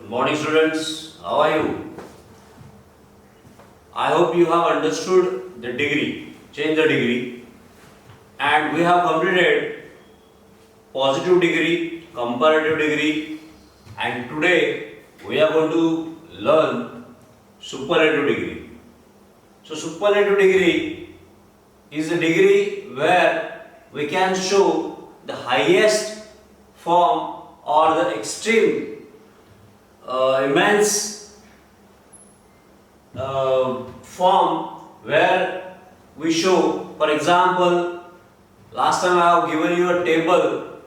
Good morning, students. How are you? I hope you have understood the degree, change the degree, and we have completed positive degree, comparative degree, and today we are going to learn superlative degree. So, superlative degree is a degree where we can show the highest form or the extreme, immense form where we show, for example, last time I have given you a table.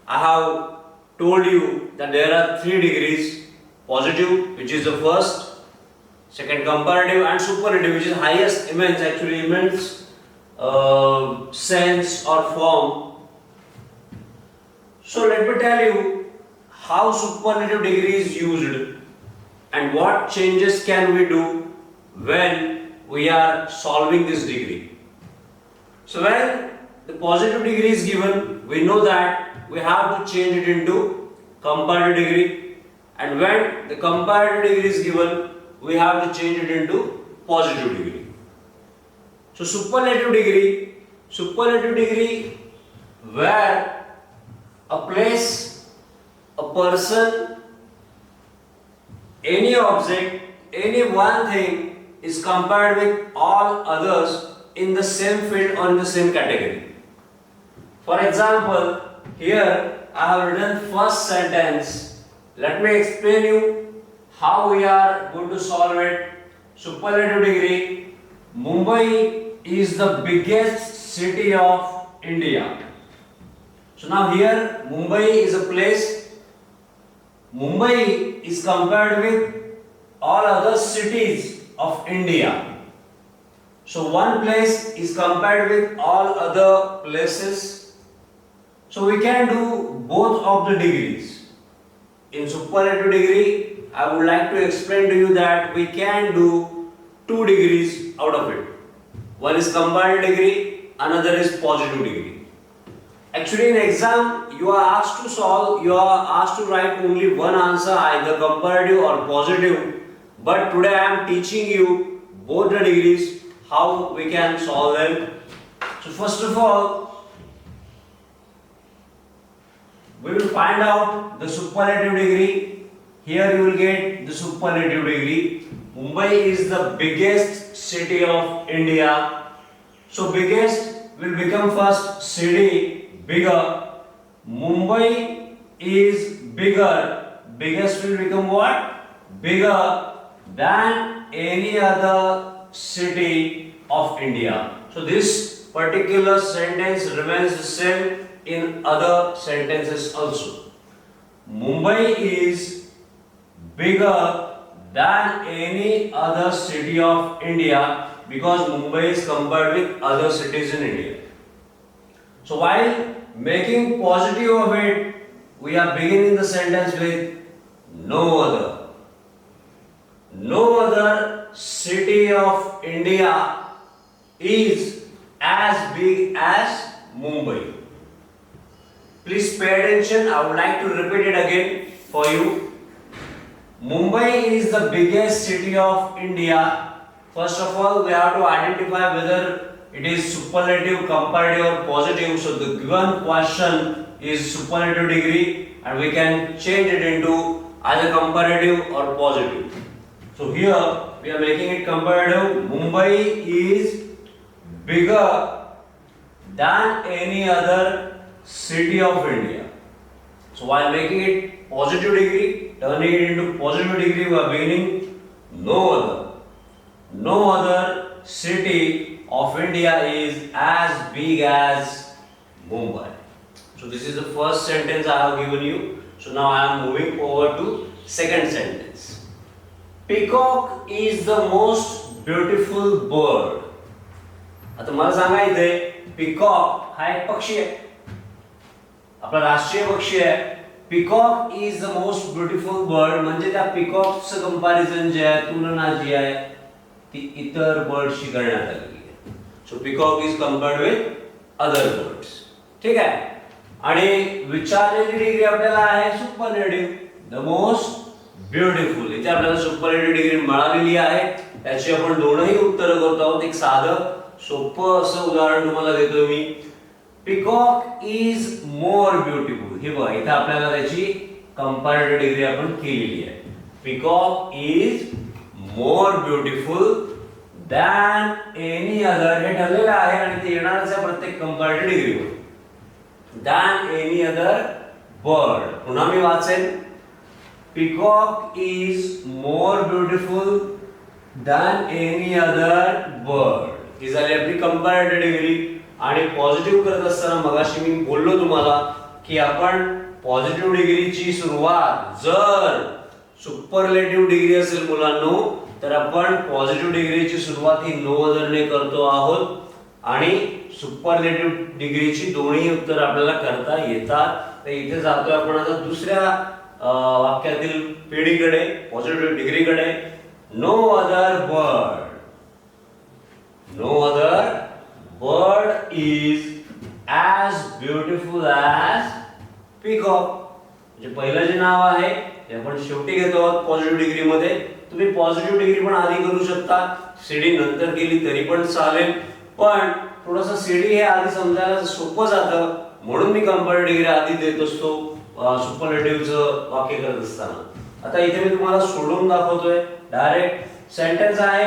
I have told you that there are 3 degrees: positive, which is the first, second comparative, and superlative, which is highest, immense, actually immense sense or form. So let me tell you how superlative degree is used and what changes can we do when we are solving this degree. So when the positive degree is given, we know that we have to change it into comparative degree, and when the comparative degree is given, we have to change it into positive degree. So superlative degree where a place, a person, any object, any one thing is compared with all others in the same field or in the same category. For example, here I have written first sentence. Let me explain you how we are going to solve it. Superlative degree: Mumbai is the biggest city of India. So now here Mumbai is a place. Mumbai is compared with all other cities of India. So one place is compared with all other places. So we can do both of the degrees. In superlative degree, I would like to explain to you that we can do 2 degrees out of it. One is comparative degree, another is positive degree. Actually, in exam, you are asked to write only one answer, either comparative or positive. But today I am teaching you both the degrees, how we can solve them. So first of all, we will find out the superlative degree. Here you will get the superlative degree. Mumbai is the biggest city of India. So biggest will become first city, bigger. Mumbai is bigger. Biggest will become what? Bigger than any other city of India. So this particular sentence remains the same in other sentences also. Mumbai is bigger than any other city of India because Mumbai is compared with other cities in India. So while making positive of it, we are beginning the sentence with no other. No other city of India is as big as Mumbai. Please pay attention. I would like to repeat it again for you. Mumbai is the biggest city of India. First of all, we have to identify whether it is superlative, comparative or positive. So the given question is superlative degree and we can change it into either comparative or positive. So here we are making it comparative. Mumbai is bigger than any other city of India. So while making it positive degree, turning it into positive degree, we are beginning no other city of India is as big as Mumbai. So this is the first sentence I have given you. So now I am moving forward to second sentence. Peacock is the most beautiful bird. आता मला सांगा इथे peacock हा एक पक्षी आहे, आपला राष्ट्रीय पक्षी आहे. Peacock is the most beautiful bird म्हणजे त्या पिकॉकचं कंपॅरिझन जे आहे, तुलना जी आहे ती इतर बर्डशी करण्यात आलेली आहे. So peacock is compared with other birds. ठीक आहे. आणि विचारलेली डिग्री आपल्याला आहे सुपरलेटिव्ह, द मोस्ट ब्युटिफुल. इथे आपल्याला सुपरलेटिव्ह डिग्री मिळालेली आहे. त्याची आपण दोनही उत्तरं करतो आहोत. एक साधं सोपं असं उदाहरण तुम्हाला देतोय मी. Peacock is more beautiful. हे बघा इथे आपल्याला त्याची कंपॅरेटिव्ह डिग्री आपण केलेली आहे. Peacock is more beautiful than any other. हे ठरलेलं आहे आणि ते येणारच आहे प्रत्येक कंपॅरेटिव्ह डिग्रीवर. Than any other bird. पुन्हा मी वाचेन. Peacock is more beautiful than any other bird. ही झाली आपली कंपॅरेटिव्ह डिग्री. आणि पॉझिटिव्ह करत असताना मगाशी मी बोललो तुम्हाला की आपण पॉझिटिव्ह डिग्रीची सुरुवात जर सुपरलेटिव्ह डिग्री असेल मुलांनो तर आपण पॉझिटिव्ह डिग्रीची सुरुवात ही नो अदरने करतो आहोत आणि सुपरलेटिव्ह डिग्रीची दोन्ही उत्तर आपल्याला करता येतात. तर इथे जातोय आपण आता दुसऱ्या वाक्यातील पिढीकडे, पॉझिटिव्ह डिग्रीकडे. No other bird. No other bird is as beautiful as peacock. म्हणजे पहिलं जे नाव आहे ते आपण शेवटी घेतो आहोत पॉझिटिव्ह डिग्रीमध्ये. तुम्ही पॉझिटिव्ह डिग्री पण आधी करू शकता, सीडी नंतर केली तरी पण चालेल. पण थोडंसं सीडी हे आधी समजायला सोपं जातं म्हणून मी कंपॅरेटिव्ह डिग्री आधी देत असतो सुपरलेटिव्हचं वाक्य करत असताना. आता इथे मी तुम्हाला सोडून दाखवतोय. डायरेक्ट सेंटेन्स आहे.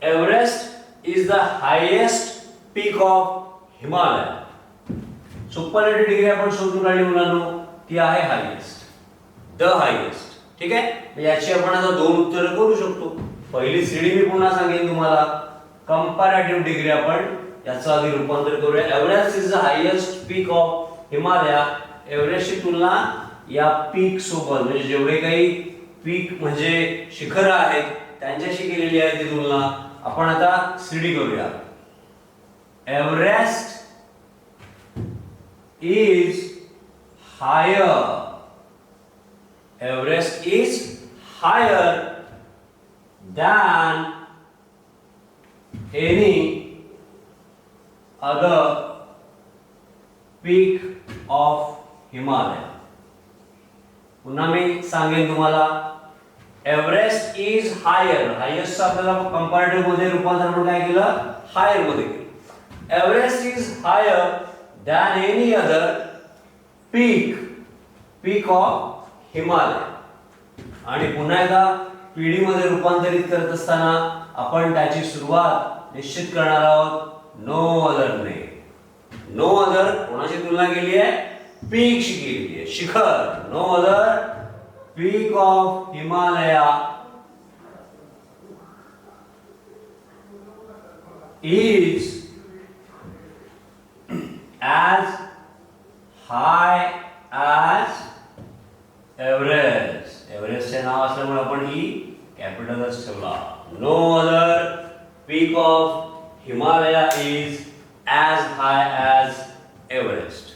Everest is the highest peak of Himalaya. Superlative degree आपण शोधून काढली मुलांनो, ती आहे हायेस्ट, द हायेस्ट. ठीक आहे. याची आपण आता दोन उत्तरं करू शकतो. पहिली सीडी मी पुन्हा सांगेन तुम्हाला. कंपॅरेटिव्ह डिग्री आपण याचं आधी रूपांतर करूया. Everest is the highest peak of Himalaya. एव्हरेस्टची तुलना या पीक सोबत म्हणजे जेवढे काही पीक म्हणजे शिखर आहेत त्यांच्याशी केलेली आहे ती तुलना. आपण आता सीडी करूया. Everest is higher. Everest is higher than any other peak of Himalaya. पुन्हा मी सांगेन तुम्हाला. Everest is higher. हायेस्ट आपल्याला कंपॅरेटिव्ह मध्ये रूपांतर आपण काय केलं, हायर मध्ये केलं. Everest is higher than any other peak of Himalaya. आणि पुन्हा एकदा पिढी मध्ये रूपांतरित करत असताना आपण त्याची सुरुवात निश्चित करणार आहोत नो अदरने. नो अदर कोणाशी तुलना केली आहे, पीकशी केली आहे, शिखर. No other peak of Himalaya is as high as Everest. एव्हरेस्टचे नाव असल्यामुळे आपण ही कॅपिटलच ठेवला. No other peak of Himalaya is as high as Everest.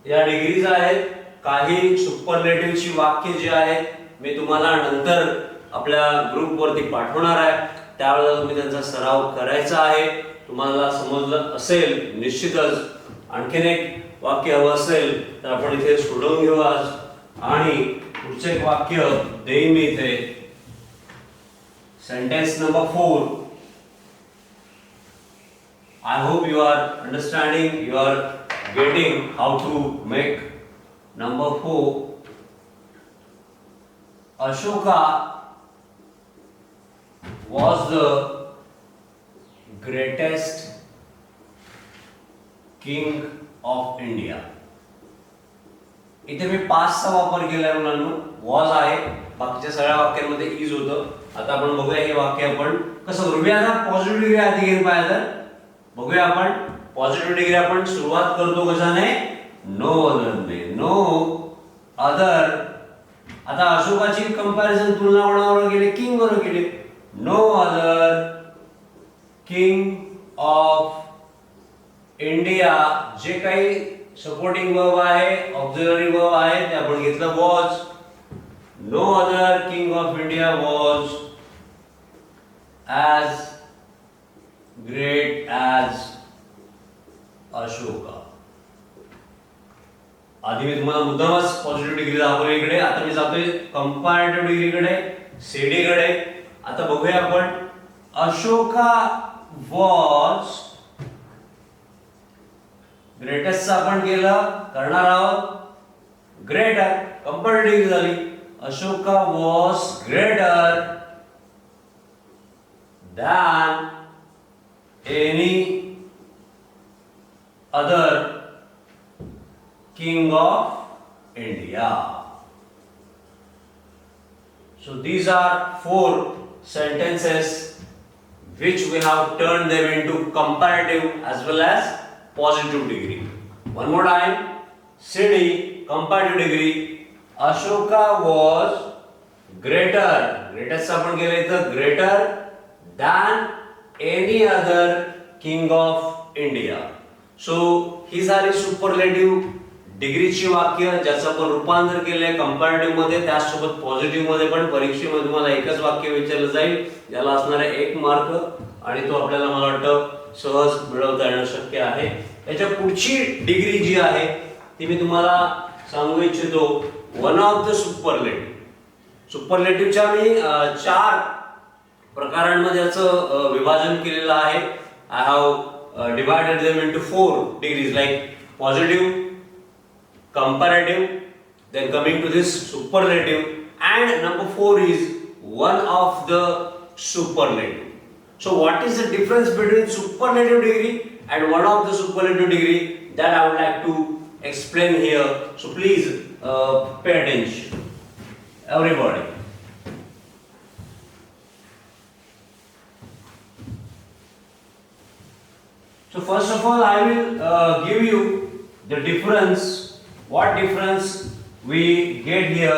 या डिग्रीज आहेत. काही सुपरलेटिव्हची वाक्य जी आहेत मी तुम्हाला नंतर आपल्या ग्रुपवरती पाठवणार आहे. त्यावेळेला तुम्ही त्यांचा सराव करायचा आहे. तुम्हाला समजलं असेल निश्चितच. आणखीन एक वाक्य हवं असेल तर आपण इथे सोडवून घेऊ आज. आणि पुढचं एक वाक्य देईन मी इथे. Sentence number 4. I hope you are understanding, you are getting how to make number 4. Ashoka was the greatest king of India. इथे मी पास्टचा वापर केलाय मुलांनो. वॉज आहे, बाकीच्या सगळ्या वाक्यांमध्ये इज होतं. आता आपण बघूया हे वाक्य आपण कसं करूया. आता पॉझिटिव्ह डिग्री आधी घेऊन पाहिजे तर बघूया आपण. पॉझिटिव्ह डिग्री आपण सुरुवात करतो कशाने, नो अदरने. No other. आता अशोकाची कंपॅरिझन तुलना कोणाबरोबर केली, किंग बरोबर केली. No other king of India. जे काही सपोर्टिंग वर्ब आहे, ऑक्झिलरी वर्ब आहे ते आपण घेतलं was. No other king of India was as great as Ashoka. आधी मी तुम्हाला मुद्दामच पॉझिटिव्ह डिग्री दाखवली इकडे, आता मी जातोय कंपॅरेटिव्ह डिग्रीकडे, सीडी कडे. आता बघूया आपण. अशोका वॉज ग्रेटेस्ट आपण करणार आहोत ग्रेटर. कंपॅरेटिव्ह डिग्री झाली. Ashoka was greater than any other king of India. So these are 4 sentences which we have turned them into comparative as well as positive degree. One more time. CD comparative degree. Ashoka was greater. Greatest आपण केलं इथं greater than any other king of India. So ही झाली superlative डिग्रीची वाक्य, ज्याचं आपण रूपांतर केलंय कंपॅरेटिव्ह मध्ये. त्यासोबत पॉझिटिव्ह मध्ये पण परीक्षेमध्ये तुम्हाला एकच वाक्य विचारलं जाईल, ज्याला असणारे 1 मार्क, आणि तो आपल्याला मला वाटतं सहज मिळवता येणं शक्य आहे. याच्या पुढची डिग्री जी आहे ती मी तुम्हाला सांगू इच्छितो. One of the superlative. सुपरलेटिव्हच्या मी 4 प्रकारांमध्ये याचं विभाजन केलेलं आहे. I have divided them into 4 degrees, like positive, comparative, then coming to this superlative, and number 4 is one of the superlative. So what is the difference between superlative degree and one of the superlative degree, that I would like to explain here. So please pay attention, everybody. So first of all, I will give you the difference, what difference we get here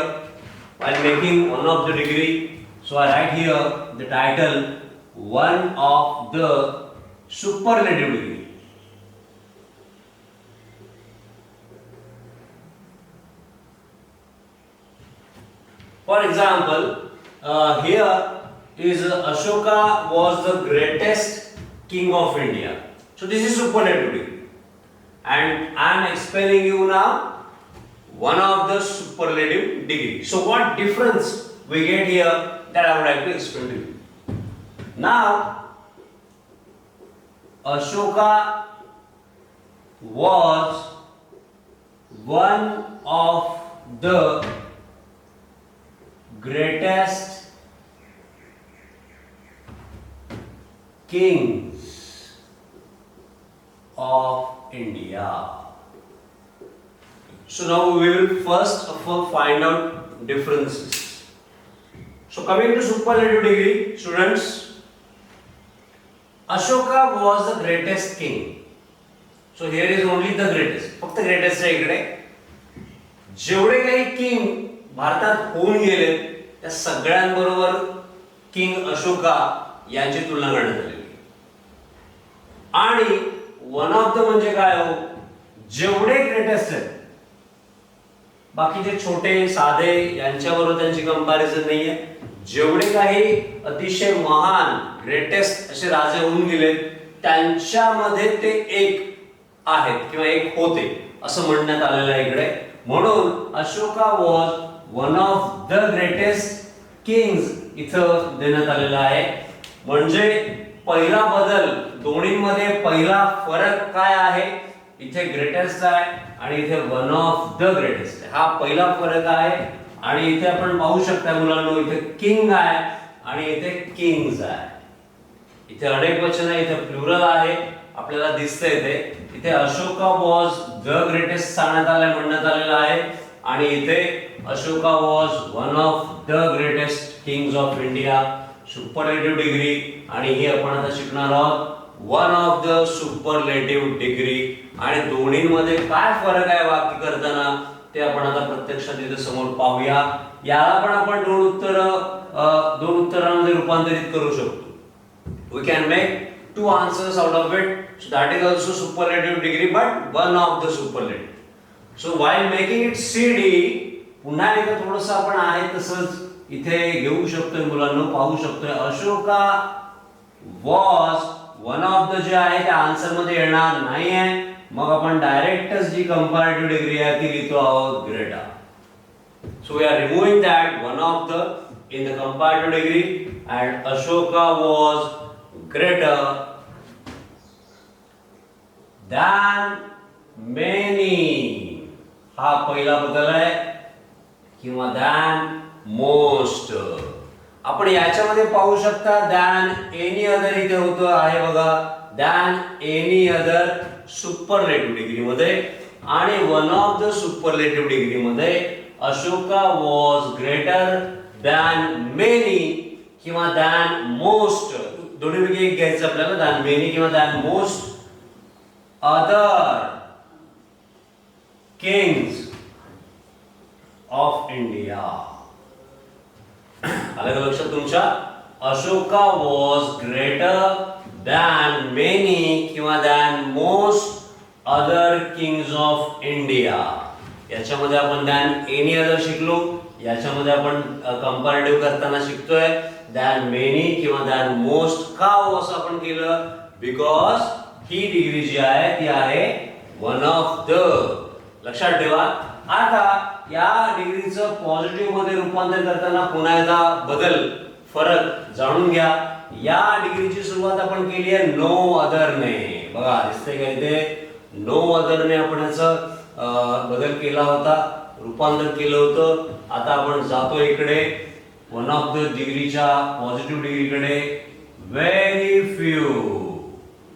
while making one of the degree. So I write here the title, one of the superlative degree. For example, here is Ashoka was the greatest king of India. So this is superlative degree, and I am explaining you now one of the superlative degree. So what difference we get here, that I would like to explain to you. Now Ashoka was one of the greatest kings of India. So now we will first of all find out differences. So coming to superlative degree, students, Ashoka was the greatest king. So here is only the greatest. फक्त greatest आहे इकडे. जेवढे काही king भारतात होऊन गेले त्या सगळ्यांबरोबर किंग अशोका यांची तुलना करण्यात आली. आणि वन ऑफ द म्हणजे काय हो, जेवढे ग्रेटेस्ट आहेत, बाकीचे छोटे साधे यांच्याबरोबर त्यांची कंपॅरिझन नाहीये. जेवढे काही अतिशय महान ग्रेटेस्ट असे राजे होऊन गेले त्यांच्यामध्ये ते एक आहेत किंवा एक होते असं म्हणण्यात आलेलं आहे इकडे. म्हणून Ashoka was one of the greatest Kings इथं देण्यात आलेला आहे. म्हणजे पहिला बदल दोन्हीमध्ये पहिला फरक काय आहे, इथे ग्रेटेस्ट आहे आणि इथे वन ऑफ द ग्रेटेस्ट आहे. हा पहिला फरक आहे. आणि इथे आपण पाहू शकता मुलांनो, इथे किंग आहे आणि इथे किंग्स आहे. इथे अनेक वचन आहे, इथे प्लुरल आहे, आपल्याला दिसतंय इथे. इथे अशोका वॉज द ग्रेटेस्ट सांगण्यात आलंय, म्हणण्यात आलेलं आहे. आणि इथे Ashoka was one of the greatest Kings of India. Superlative degree, आणि ही आपण आता शिकणार आहोत one of the superlative degree. आणि दोन्हीमध्ये काय फरक आहे वाक्य करताना ते आपण आता प्रत्यक्षात इथे समोर पाहूया. याला पण आपण दोन उत्तरांमध्ये रूपांतरित करू शकतो. We can make 2 answers out of it. So that is also superlative degree, but one of the superlative. So while making it CD, पुन्हा एकदा थोडंसं आपण आहे तसंच इथे घेऊ शकतोय मुलांनो, पाहू शकतोय. Ashoka was one of the जे आहे त्या आन्सर मध्ये येणार नाही आहे. मग आपण डायरेक्टच जी कंपॅरेटिव्ह डिग्री आहे ती लिहितो आहोत greater. So we are removing that one of the in the comparative degree, and Ashoka was greater than many. हा पहिला बदल आहे किंवा than most. आपण याच्यामध्ये पाहू शकता than any other इथे होतं आहे बघा, than any other superlative degree मध्ये, आणि one of the superlative degree मध्ये Ashoka was greater than many किंवा than most. दोन्हीपैकी एक घ्यायचं आपल्याला, than many किंवा than most other kings of India. आलं का लक्षात तुमच्या? Ashoka was greater than many किंवा than most other kings of India. याच्यामध्ये आपण than any other शिकलो, याच्यामध्ये आपण कंपॅरेटिव्ह करताना शिकतोय than many किंवा than most. का हो असं आपण केलं? बिकॉज ही डिग्री जी आहे ती आहे वन ऑफ द. लक्षात ठेवा. आता या डिग्रीचं पॉझिटिव्ह मध्ये रूपांतर करताना पुन्हा एकदा फरक जाणून घ्या. या डिग्रीची सुरुवात आपण केली आहे नो अदरने. बघा दिसतंय का इथे? नो अदरने आपण याचं बदल केला होता, रूपांतर केलं होतं. आता आपण जातो इकडे वन ऑफ द डिग्रीच्या पॉझिटिव्ह डिग्रीकडे. Very few.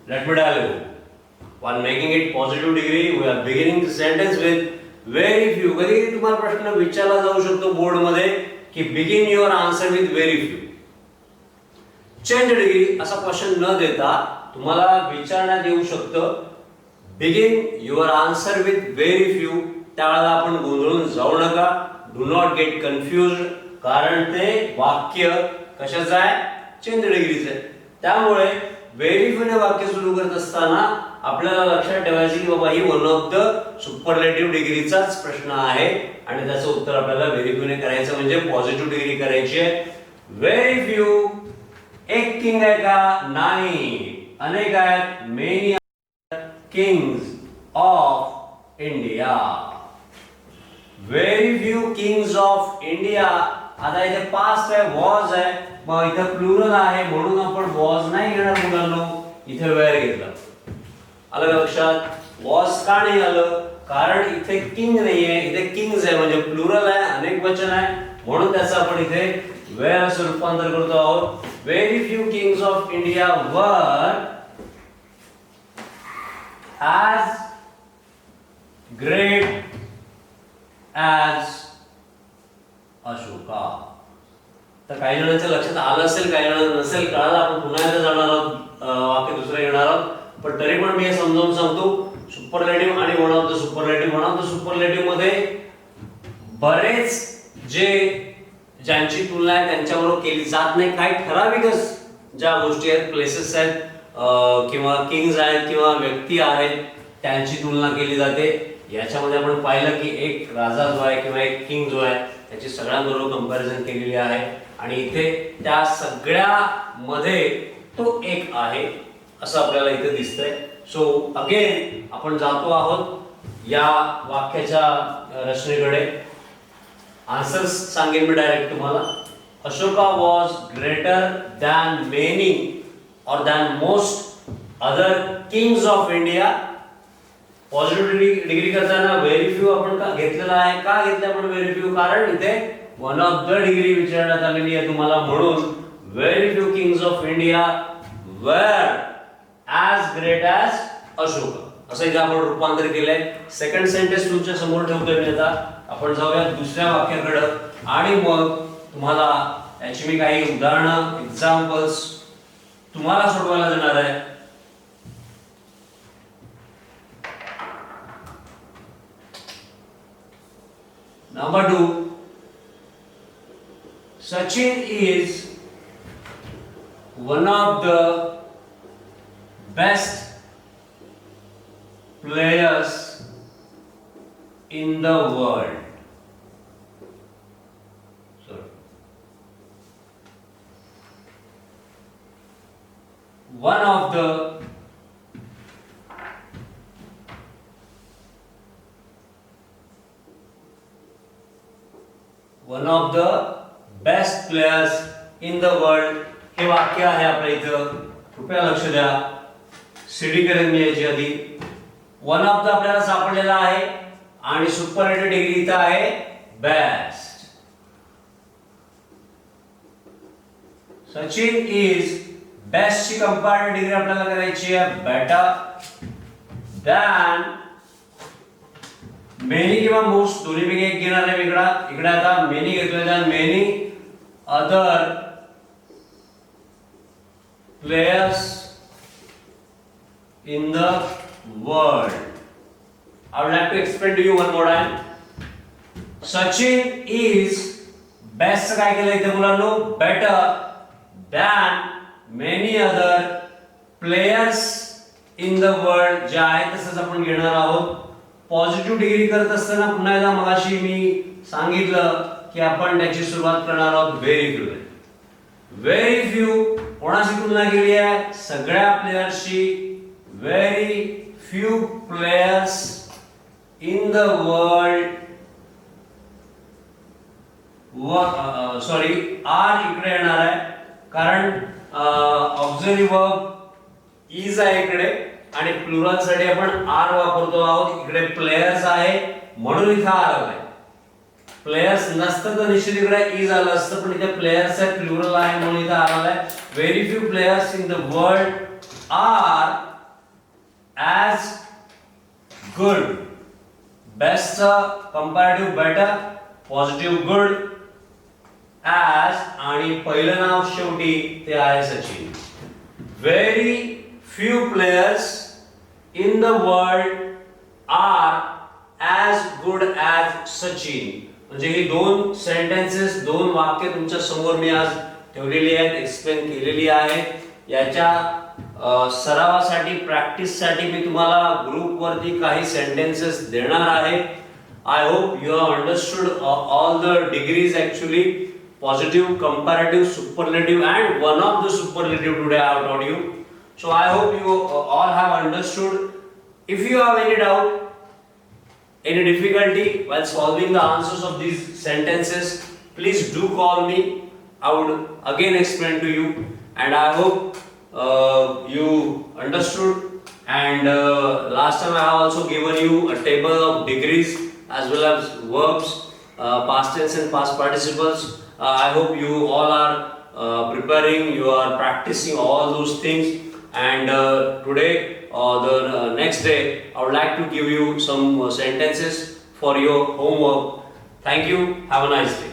Let me tell you, while making it positive degree we are beginning the sentence with very few. कधी तुम्हाला प्रश्न विचारला जाऊ शकतो बोर्ड मध्ये की begin your answer with very few. Change degree असा क्वेश्चन न देता तुम्हाला विचारण्यात येऊ शकतं begin your answer with very few. त्यावेळेला आपण गोंधळून जाऊ नका. डू नॉट गेट कन्फ्युज्ड, कारण ते वाक्य कशाचं आहे? चेंज डिग्रीचं आहे. त्यामुळे व्हेरी फ्यू ने वाक्य सुरू करत असताना आपल्याला लक्षात ठेवायचं की बाबा ही वन ऑफ द सुपरलेटिव्ह डिग्रीचाच प्रश्न आहे आणि त्याचं उत्तर आपल्याला व्हेरी फ्यू ने करायचं, म्हणजे पॉझिटिव्ह डिग्री करायची आहे. Very few. एक किंग आहे का? नाही. अनेक आहेत. Many kings of India. Very few kings of India. आता इथे पास्ट आहे, वॉज आहे, मग इथे प्लुरल आहे म्हणून आपण वॉज नाही घेणार मुलांनो, इथे वेअर घेतलं. आलं का लक्षात? वॉज का नाही आलं? कारण इथे किंग नाहीये, इथे किंग्स आहे म्हणजे प्लुरल आहे, अनेक वचन आहे, म्हणून त्याचं आपण इथे वेअर असं रूपांतर करतो आहोत. Very few kings of India वर as great as Ashoka. तर काही जणांच्या लक्षात आलं असेल, काही जणांना नसेल कळालं. आपण पुन्हा एकदा जाणार आहोत, वाक्य दुसरं घेणार आहोत, पण तरी पण मी हे समजावून सांगतो. सुपरलेटिव्ह आणि one of the superlative. One of the superlative मध्ये बरेच ज्यांची तुलना आहे त्यांच्याबरोबर केली जात नाही. काही ठराविकच ज्या गोष्टी आहेत, प्लेसेस आहेत किंवा किंग्ज आहेत किंवा व्यक्ती आहेत त्यांची तुलना केली जाते. याच्यामध्ये आपण पाहिलं की एक राजा जो आहे किंवा एक किंग जो आहे त्याची सगळ्यांबरोबर कंपॅरिझन केलेली आहे आणि इथे त्या सगळ्यामध्ये तो एक आहे असं आपल्याला इथे दिसतंय. सो अगेन आपण जातो आहोत या वाक्याच्या रचनेकडे. आन्सर्स सांगेन मी डायरेक्ट तुम्हाला. Ashoka was greater than many or than most other kings of India. Positive degree करताना व्हेरी फ्यू आपण का घेतलेला आहे? का घेतलं आपण व्हेरी फ्यू? कारण इथे वन ऑफ द डिग्री विचारण्यात आलेली आहे तुम्हाला, म्हणून very few kings of India were as great as Ashoka असं इथे आपण रूपांतर केलंय. सेकंड सेंटेन्स तुमच्या समोर ठेवतोय मी. आता आपण जाऊया दुसऱ्या वाक्याकडे आणि मग तुम्हाला याची मी काही उदाहरणं, एक्झाम्पल्स तुम्हाला सोडवायला देणार आहे. Number 2, Sachin is one of the best players in the world. One of the one of the best players in the world. हे वाक्य आहे आपल्या इथं, कृपया लक्ष द्या. सीडी करेन मी याची आधी. वन ऑफ द आपल्याला सापडलेला आहे आणि सुपरलेटिव्ह डिग्री इथं आहे बेस्ट. सचिन इज बेस्ट ची कंपॅरेटिव्ह डिग्री आपल्याला करायची आहे बेटर दॅन मेनी किंवा मोस्ट, दोन्हीपैकी एक घेणार आहे वेगळा. इकडे आता मेनी घेतोय, than many other players in the world. I would like to explain to you one more time. Sachin is best काय केलं इथे मुलांनो, better than many other players in the world. जे आहे तसंच आपण घेणार आहोत. पॉझिटिव्ह डिग्री करत असताना पुन्हा एकदा मगाशी मी सांगितलं की आपण त्याची सुरुवात करणार आहोत व्हेरी फ्यू. व्हेरी फ्यू कोणाशी तुलना केली आहे? सगळ्या प्लेयर्सची. Very few players in the world are इकडे येणार आहे कारण ऑक्झिलरी वर्ब इज आहे इकडे आणि प्लुरल साठी आपण आर वापरतो आहोत. इकडे प्लेयर्स आहे म्हणून इथं आर आलाय. प्लेयर्स नसतं तर निश्चित इकडे इज आलं असतं, पण इथे प्लेयर्स आहे, प्लुरल आहे म्हणून इथं आर आलाय. Very few players in the world are as good. Best comparative better, positive good, as आणि पहिलं नाव शेवटी ते आहे Sachin. Very few players in the world are as good as Sachin. म्हणजे ही दोन सेंटेन्सेस, दोन वाक्य तुमच्या समोर मी आज ठेवलेली आहेत, एक्सप्लेन केलेली आहेत. याच्या सरावासाठी, प्रॅक्टिससाठी मी तुम्हाला ग्रुप वरती काही सेंटेन्सेस देणार आहे. I hope you have understood all the degrees actually, positive, comparative, superlative and one of the superlative today I have taught you. So I hope you all have understood. If you have any doubt, any difficulty while solving the answers of these sentences, please do call me. I would again explain to you, and I hope you understood. And last time I have also given you a table of degrees as well as verbs, past tense and past participles. I hope you all are preparing, you are practicing all those things. And today or the next day I would like to give you some sentences for your homework. Thank you. Have a nice day.